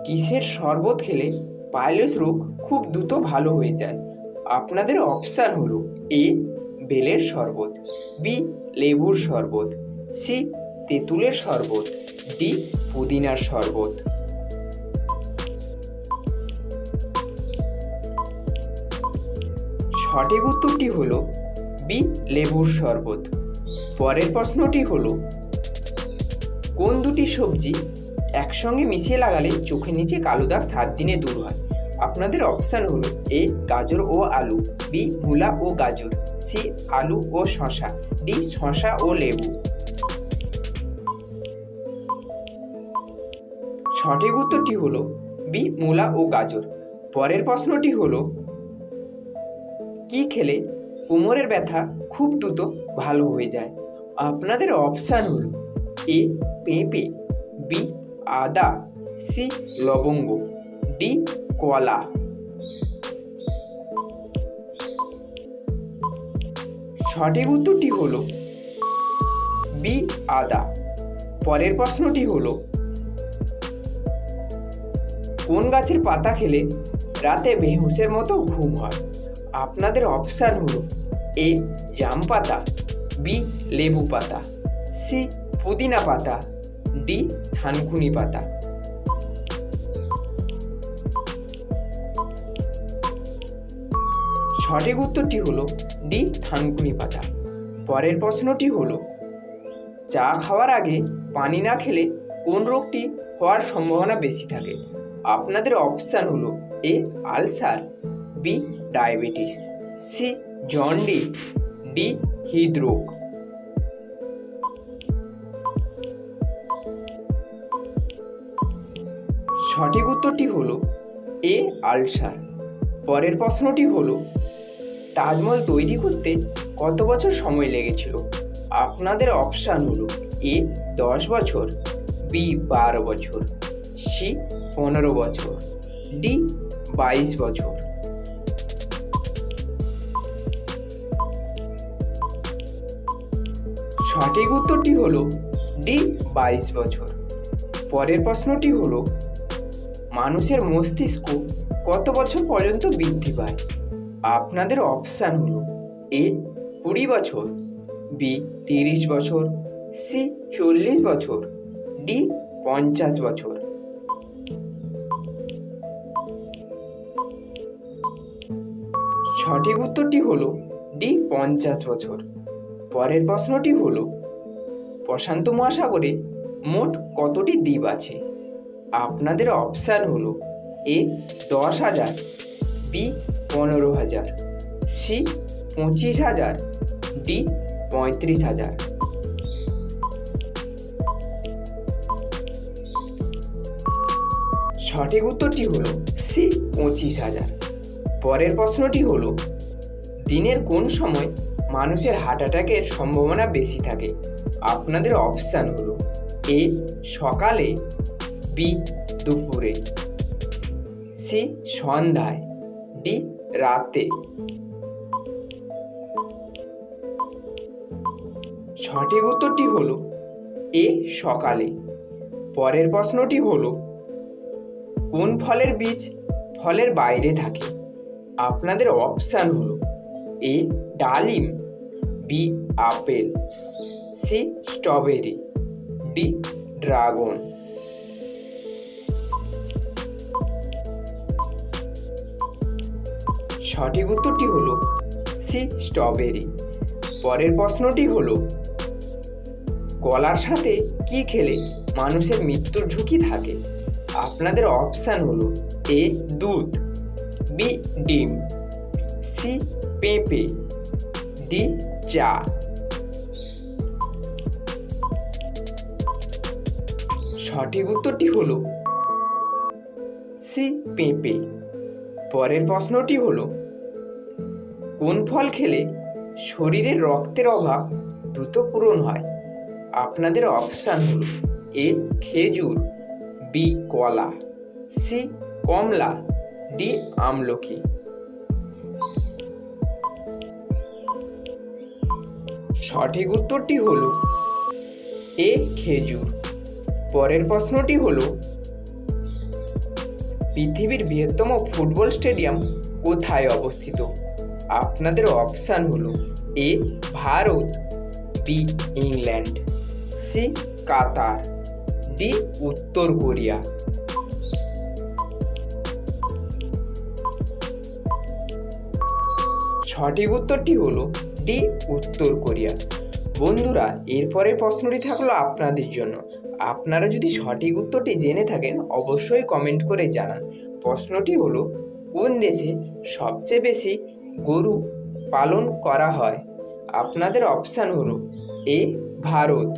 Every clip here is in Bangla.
কিসের শরবত খেলে পাইলস রোগ খুব দ্রুত ভালো হয়ে যায়? আপনাদের অপশান হলো: এ বেলের শরবত, বি লেবুর শরবত, সি তেঁতুলের শরবত, ডি পুদিনার শরবত। সঠিক উত্তরটি হলো বি লেবুর শরবত। পরের প্রশ্নটি হলো, কোন দুটি সবজি একসঙ্গে মিশিয়ে লাগালে চোখের নিচে কালো দাগ 7 দিনে দূর হয়? আপনাদের অপশান হলো: এ গাজর ও আলু, বি মূলা ও গাজর, সি আলু ও শসা, ডি শসা ও লেবু। সঠিক উত্তরটি হলো বি মূলা ও গাজর। পরের প্রশ্নটি হলো, কি খেলে কোমরের ব্যথা খুব দ্রুত ভালো হয়ে যায়? আপনাদের অপশান হলো: এ পেঁপে, বি আদা, সি লবঙ্গ, ডি কলা। সঠিক উত্তরটি হলো বি আদা। পরের প্রশ্নটি হলো, কোন গাছের পাতা খেলে রাতে বেহুশের মতো ঘুম হয়? আপনাদের অপশান হলো: এ জাম পাতা, বি লেবু পাতা, সি পুদিনা পাতা, ডি থানকুনি পাতা। সঠিক উত্তরটি হলো ডি থানকুনি পাতা। পরের প্রশ্নটি হলো, চা খাওয়ার আগে পানি না খেলে কোন রোগটি হওয়ার সম্ভাবনা বেশি থাকে? আপনাদের অপশান হলো: A ulcer, B diabetes, C jaundice, D হৃদরোগ। সঠিক উত্তরটি হলো এ আলসার। পরের প্রশ্নটি হলো, তাজমহল তৈরি করতে কত বছর সময় লেগেছিল? আপনাদের অপশান হলো: এ 10 বছর, বি 12 বছর, সি 15 বছর, ডি 22 বছর। সঠিক উত্তরটি হলো ডি 22 বছর। পরের প্রশ্নটি হলো, মানুষের মস্তিষ্ক কত বছর পর্যন্ত বৃদ্ধি পায়? আপনাদের অপশান হলো: এ 20 বছর, বি 30 বছর, সি 40 বছর, ডি 50 বছর। সঠিক উত্তরটি হলো ডি 50 বছর। পরের প্রশ্নটি হলো, প্রশান্ত মহাসাগরে মোট কতটি দ্বীপ আছে? আপনাদের অপশান হলো: এ 10,000, বি 15,000, সি 25,000, ডি 35,000। সঠিক উত্তরটি হলো সি 25,000। পরের প্রশ্নটি হলো, দিনের কোন সময় মানুষের হার্ট অ্যাটাকের সম্ভাবনা বেশি থাকে? আপনাদের অপশান হলো: এ সকালে, বি দুপুরে, সি সন্ধ্যায়, ডি রাতে। সঠিক উত্তরটি হলো এ সকালে। পরের প্রশ্নটি হলো, কোন ফলের বীজ ফলের বাইরে থাকে? আপনাদের অপশান হলো: এ ডালিম, B apple, C strawberry, D dragon. সঠিক উত্তরটি হলো সি স্ট্রবেরি। পরের প্রশ্নটি হলো, কলার সাথে কি খেলে মানুষের মৃত্যুর ঝুঁকি থাকে? আপনাদের অপশান হলো: এ দুধ, বি ডিম, সি পেঁপে, ডি চা। সঠিক উত্তরটি হলো সি পেঁপে। পরের প্রশ্নটি হলো, কোন ফল খেলে শরীরের রক্তের অভাব দ্রুত পূরণ হয়? আপনাদের অপশান হলো: এ খেজুর, বি কলা, সি কমলা, ডি আমলকি। সঠিক উত্তরটি হলো এ খেজুর। পরের প্রশ্নটি হলো, পৃথিবীর বৃহত্তম ফুটবল স্টেডিয়াম কোথায় অবস্থিত? আপনাদের অপশান হলো A Bharat, B England, C Qatar, D উত্তর কোরিয়া। সঠিক উত্তরটি হলো ডি উত্তর কোরিয়া। বন্ধুরা, এরপরের প্রশ্নটি থাকলো আপনাদের জন্য। আপনারা যদি সঠিক উত্তরটি জেনে থাকেন অবশ্যই কমেন্ট করে জানান। প্রশ্নটি হলো, কোন দেশে সবচেয়ে বেশি গরু পালন করা হয়? আপনাদের অপশান হলো A Bharat,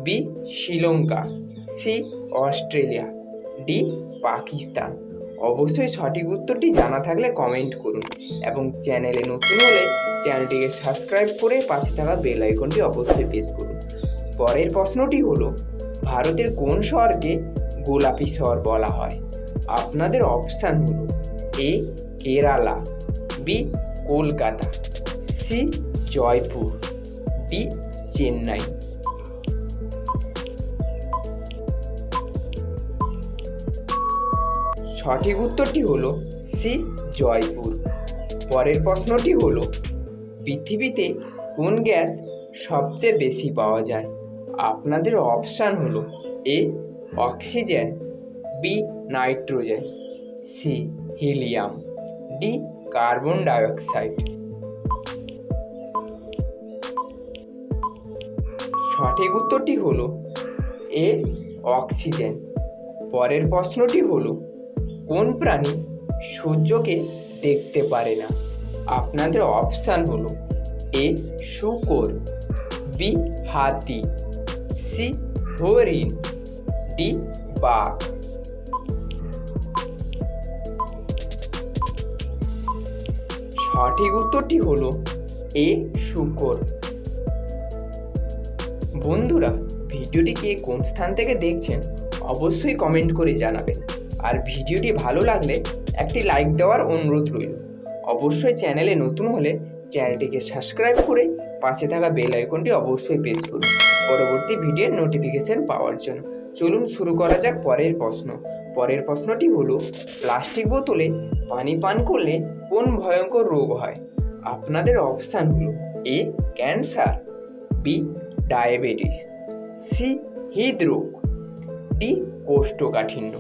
B Sri Lanka, C Australia, D Pakistan. অবশ্যই সঠিক উত্তরটি জানা থাকলে কমেন্ট করুন এবং চ্যানেলে নতুন হলে চ্যানেলটিকে সাবস্ক্রাইব করে পাশে থাকা বেল আইকনটি অবশ্যই প্রেস করুন। পরের প্রশ্নটি হলো, ভারতের কোন শহরকে গোলাপি শহর বলা হয়? আপনাদের অপশান হলো A Kerala, B Kolkata, C Jaipur, D Chennai. সঠিক উত্তরটি হলো সি জয়পুর। পরের প্রশ্নটি হলো, পৃথিবীতে কোন গ্যাস সবচেয়ে বেশি পাওয়া যায়? আপনাদের অপশান হলো A oxygen, B nitrogen, C helium, D carbon dioxide. সঠিক উত্তরটি হলো এ অক্সিজেন। পরের প্রশ্নটি হলো, কোন প্রাণী সূর্যকে দেখতে পারে না? আপনাদের অপশান হলো এ শূকর, বি হাতি, সি হরিণ, ডি বাঘ। সঠিক উত্তরটি হলো এ শূকর। বন্ধুরা, ভিডিওটি কে কোন স্থান থেকে দেখছেন অবশ্যই কমেন্ট করে জানাবেন। আর ভিডিওটি ভালো লাগলে একটি লাইক দেওয়ার অনুরোধ রইল। অবশ্যই চ্যানেলে নতুন হলে চ্যানেলটিকে সাবস্ক্রাইব করে পাশে থাকা বেল আইকনটি অবশ্যই প্রেস করুন পরবর্তী ভিডিওর নোটিফিকেশন পাওয়ার জন্য। চলুন শুরু করা যাক পরের প্রশ্ন। পরের প্রশ্নটি হলো, প্লাস্টিক বোতলে পানি পান করলে কোন ভয়ঙ্কর রোগ হয়? আপনাদের অপশান হলো A cancer, B diabetes, C হৃদরোগ, ডি কোষ্ঠকাঠিন্য।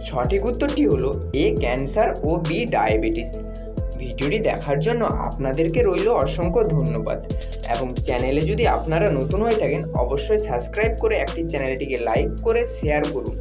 সঠিক উত্তরটি হলো এ ক্যান্সার ও বি ডায়াবেটিস। ভিডিওটি দেখার জন্য আপনাদেরকে রইল অসংখ্য ধন্যবাদ এবং চ্যানেলে যদি আপনারা নতুন হয়ে থাকেন অবশ্যই সাবস্ক্রাইব করে একটি চ্যানেলটিকে লাইক করে শেয়ার করুন।